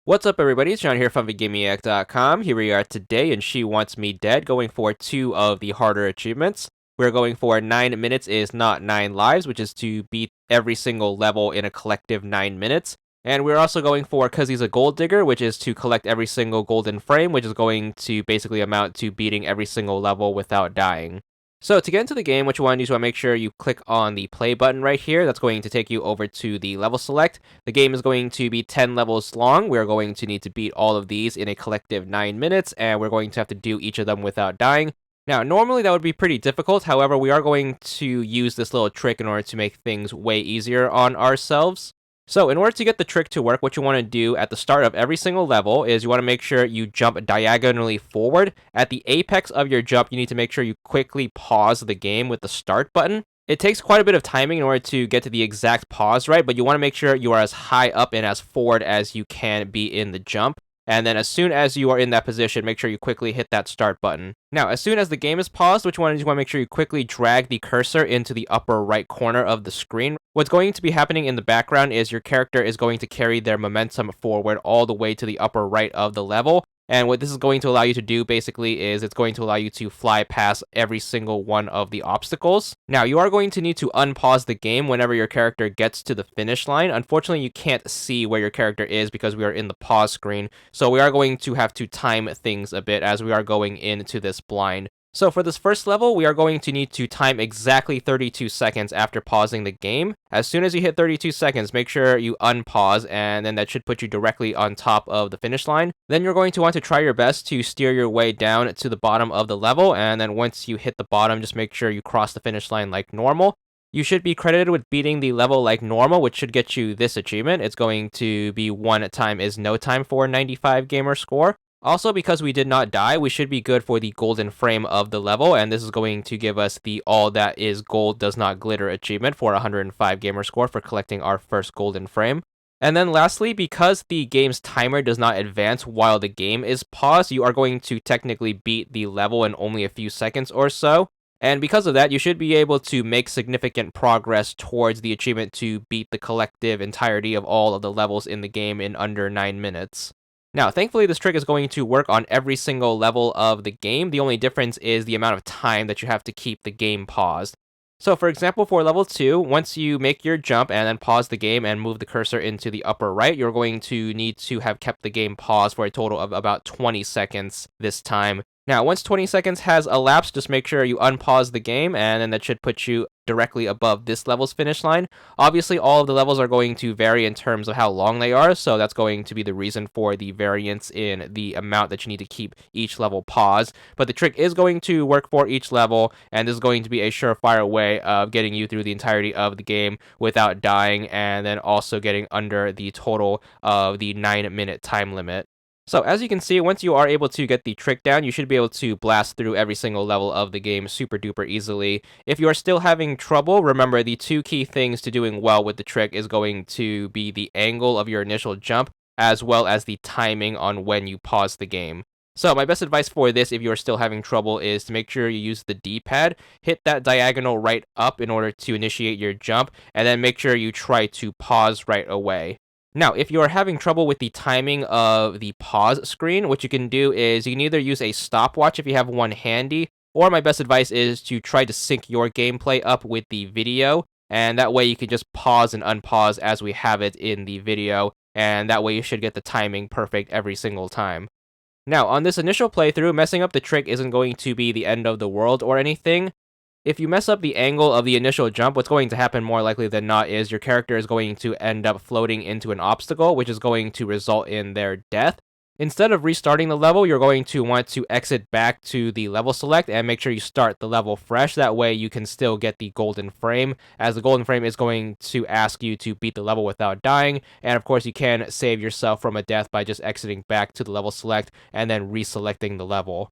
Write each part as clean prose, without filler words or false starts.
What's up, everybody? It's John here from VidGamiac.com. Here we are today, and She Wants Me Dead, going for two of the harder achievements. We're going for 9 minutes is not 9 lives, which is to beat every single level in a collective 9 minutes. And we're also going for Cause He's a Gold Digger, which is to collect every single golden frame, which is going to basically amount to beating every single level without dying. So to get into the game, what you want to do is make sure you click on the play button right here. That's going to take you over to the level select. The game is going to be 10 levels long. We're going to need to beat all of these in a collective 9 minutes, and we're going to have to do each of them without dying. Now, normally that would be pretty difficult. However, we are going to use this little trick in order to make things way easier on ourselves. So in order to get the trick to work, what you want to do at the start of every single level is you want to make sure you jump diagonally forward. At the apex of your jump, you need to make sure you quickly pause the game with the start button. It takes quite a bit of timing in order to get to the exact pause right, but you want to make sure you are as high up and as forward as you can be in the jump. And then as soon as you are in that position, make sure you quickly hit that start button. Now, as soon as the game is paused, what you want to do is you want to make sure you quickly drag the cursor into the upper right corner of the screen. What's going to be happening in the background is your character is going to carry their momentum forward all the way to the upper right of the level. And what this is going to allow you to do basically is it's going to allow you to fly past every single one of the obstacles. Now, you are going to need to unpause the game whenever your character gets to the finish line. Unfortunately, you can't see where your character is because we are in the pause screen. So we are going to have to time things a bit as we are going into this blind. So for this first level, we are going to need to time exactly 32 seconds after pausing the game. As soon as you hit 32 seconds, make sure you unpause, and then that should put you directly on top of the finish line. Then you're going to want to try your best to steer your way down to the bottom of the level, and then once you hit the bottom, just make sure you cross the finish line like normal. You should be credited with beating the level like normal, which should get you this achievement. It's going to be 1 time is no time for 95 gamer score. Also, because we did not die, we should be good for the golden frame of the level, and this is going to give us the all that is gold does not glitter achievement for 105 gamer score for collecting our first golden frame. And then lastly, because the game's timer does not advance while the game is paused, you are going to technically beat the level in only a few seconds or so. And because of that, you should be able to make significant progress towards the achievement to beat the collective entirety of all of the levels in the game in under 9 minutes. Now, thankfully, this trick is going to work on every single level of the game. The only difference is the amount of time that you have to keep the game paused. So, for example, for level 2, once you make your jump and then pause the game and move the cursor into the upper right, you're going to need to have kept the game paused for a total of about 20 seconds this time. Now, once 20 seconds has elapsed, just make sure you unpause the game, and then that should put you directly above this level's finish line. Obviously, all of the levels are going to vary in terms of how long they are, so that's going to be the reason for the variance in the amount that you need to keep each level paused. But the trick is going to work for each level, and this is going to be a surefire way of getting you through the entirety of the game without dying, and then also getting under the total of the 9-minute time limit. So as you can see, once you are able to get the trick down, you should be able to blast through every single level of the game super duper easily. If you are still having trouble, remember the two key things to doing well with the trick is going to be the angle of your initial jump, as well as the timing on when you pause the game. So my best advice for this, if you are still having trouble, is to make sure you use the D-pad, hit that diagonal right up in order to initiate your jump, and then make sure you try to pause right away. Now, if you are having trouble with the timing of the pause screen, what you can do is you can either use a stopwatch if you have one handy, or my best advice is to try to sync your gameplay up with the video, and that way you can just pause and unpause as we have it in the video, and that way you should get the timing perfect every single time. Now, on this initial playthrough, messing up the trick isn't going to be the end of the world or anything. If you mess up the angle of the initial jump, what's going to happen more likely than not is your character is going to end up floating into an obstacle, which is going to result in their death. Instead of restarting the level, you're going to want to exit back to the level select and make sure you start the level fresh. That way you can still get the golden frame, as the golden frame is going to ask you to beat the level without dying. And of course, you can save yourself from a death by just exiting back to the level select and then reselecting the level.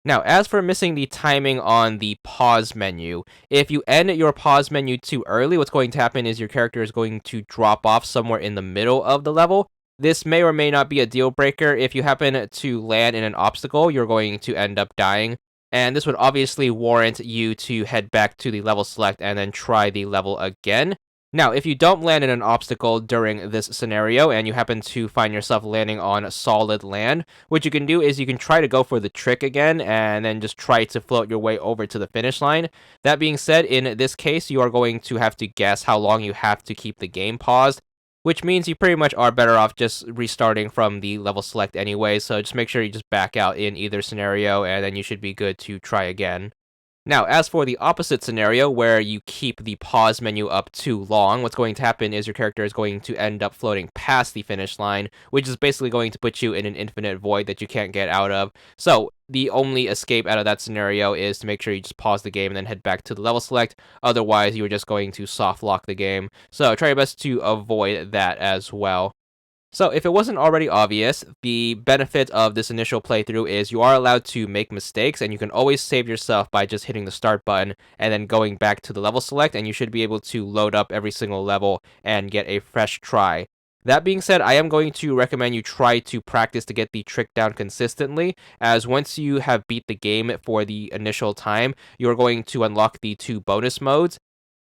Now, as for missing the timing on the pause menu, if you end your pause menu too early, what's going to happen is your character is going to drop off somewhere in the middle of the level. This may or may not be a deal breaker. If you happen to land in an obstacle, you're going to end up dying. And this would obviously warrant you to head back to the level select and then try the level again. Now, if you don't land in an obstacle during this scenario and you happen to find yourself landing on solid land, what you can do is you can try to go for the trick again and then just try to float your way over to the finish line. That being said, in this case, you are going to have to guess how long you have to keep the game paused, which means you pretty much are better off just restarting from the level select anyway. So just make sure you just back out in either scenario and then you should be good to try again. Now, as for the opposite scenario where you keep the pause menu up too long, what's going to happen is your character is going to end up floating past the finish line, which is basically going to put you in an infinite void that you can't get out of. So, the only escape out of that scenario is to make sure you just pause the game and then head back to the level select. Otherwise, you're just going to soft lock the game. So, try your best to avoid that as well. So, if it wasn't already obvious, the benefit of this initial playthrough is you are allowed to make mistakes, and you can always save yourself by just hitting the start button and then going back to the level select, and you should be able to load up every single level and get a fresh try. That being said, I am going to recommend you try to practice to get the trick down consistently, as once you have beat the game for the initial time, you are going to unlock the two bonus modes.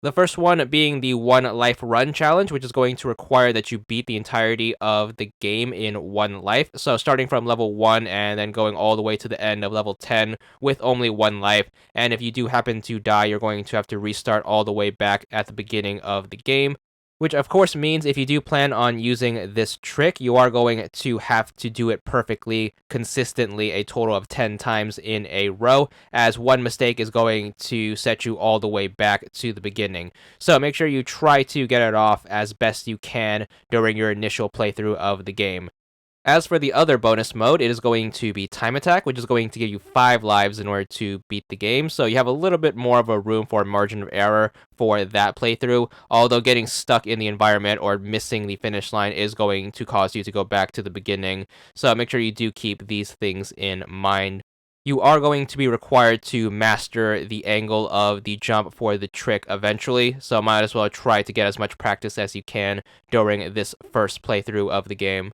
The first one being the one life run challenge, which is going to require that you beat the entirety of the game in one life. So starting from level 1 and then going all the way to the end of level 10 with only one life. And if you do happen to die, you're going to have to restart all the way back at the beginning of the game. Which of course means if you do plan on using this trick, you are going to have to do it perfectly, consistently, a total of 10 times in a row, as one mistake is going to set you all the way back to the beginning. So make sure you try to get it off as best you can during your initial playthrough of the game. As for the other bonus mode, it is going to be Time Attack, which is going to give you 5 lives in order to beat the game. So you have a little bit more of a room for margin of error for that playthrough, although getting stuck in the environment or missing the finish line is going to cause you to go back to the beginning. So make sure you do keep these things in mind. You are going to be required to master the angle of the jump for the trick eventually, so might as well try to get as much practice as you can during this first playthrough of the game.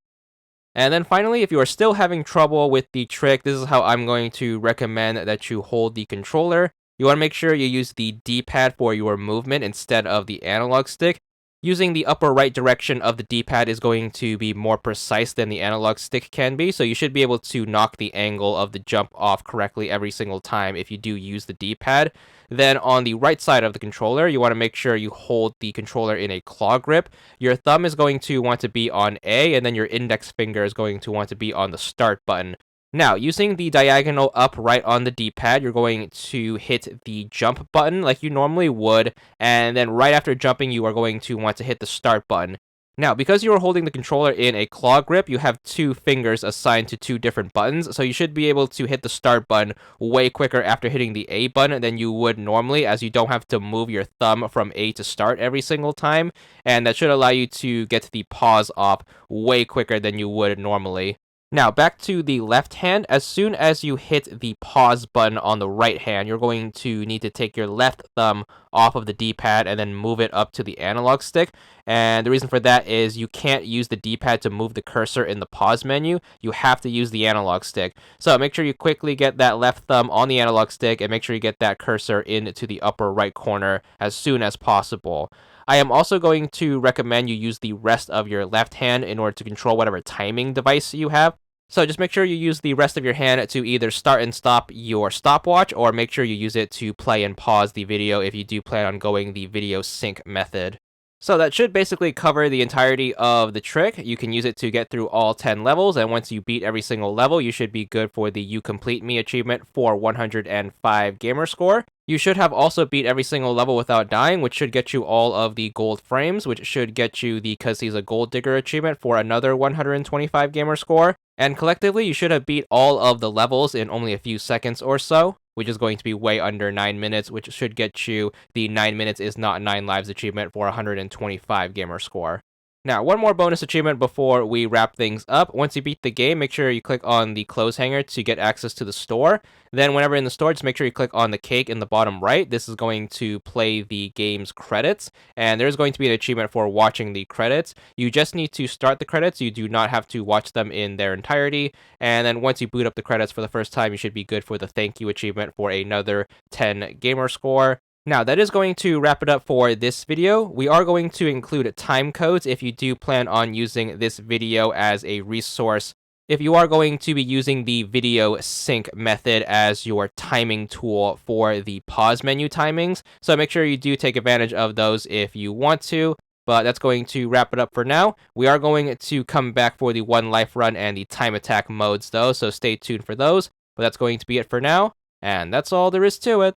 And then finally, if you are still having trouble with the trick, this is how I'm going to recommend that you hold the controller. You want to make sure you use the D-pad for your movement instead of the analog stick. Using the upper right direction of the D-pad is going to be more precise than the analog stick can be, so you should be able to knock the angle of the jump off correctly every single time if you do use the D-pad. Then on the right side of the controller, you want to make sure you hold the controller in a claw grip. Your thumb is going to want to be on A, and then your index finger is going to want to be on the start button. Now, using the diagonal up right on the D-pad, you're going to hit the jump button like you normally would, and then right after jumping, you are going to want to hit the start button. Now, because you are holding the controller in a claw grip, you have 2 fingers assigned to 2 different buttons, so you should be able to hit the start button way quicker after hitting the A button than you would normally, as you don't have to move your thumb from A to start every single time, and that should allow you to get the pause off way quicker than you would normally. Now, back to the left hand. As soon as you hit the pause button on the right hand, you're going to need to take your left thumb off of the D-pad and then move it up to the analog stick. And the reason for that is you can't use the D-pad to move the cursor in the pause menu. You have to use the analog stick. So make sure you quickly get that left thumb on the analog stick and make sure you get that cursor into the upper right corner as soon as possible. I am also going to recommend you use the rest of your left hand in order to control whatever timing device you have. So just make sure you use the rest of your hand to either start and stop your stopwatch, or make sure you use it to play and pause the video if you do plan on going the video sync method. So that should basically cover the entirety of the trick. You can use it to get through all 10 levels, and once you beat every single level, you should be good for the You Complete Me achievement for 105 gamer score. You should have also beat every single level without dying, which should get you all of the gold frames, which should get you the 'Cause He's a Gold Digger achievement for another 125 gamer score. And collectively, you should have beat all of the levels in only a few seconds or so, which is going to be way under 9 minutes, which should get you the 9 minutes is not 9 lives achievement for 125 gamer score. Now, one more bonus achievement before we wrap things up. Once you beat the game, make sure you click on the clothes hanger to get access to the store. Then whenever in the store, just make sure you click on the cake in the bottom right. This is going to play the game's credits, and there's going to be an achievement for watching the credits. You just need to start the credits. You do not have to watch them in their entirety. And then once you boot up the credits for the first time, you should be good for the thank you achievement for another 10 gamer score. Now, that is going to wrap it up for this video. We are going to include time codes if you do plan on using this video as a resource. If you are going to be using the video sync method as your timing tool for the pause menu timings, so make sure you do take advantage of those if you want to. But that's going to wrap it up for now. We are going to come back for the one life run and the time attack modes though, so stay tuned for those. But that's going to be it for now, and that's all there is to it.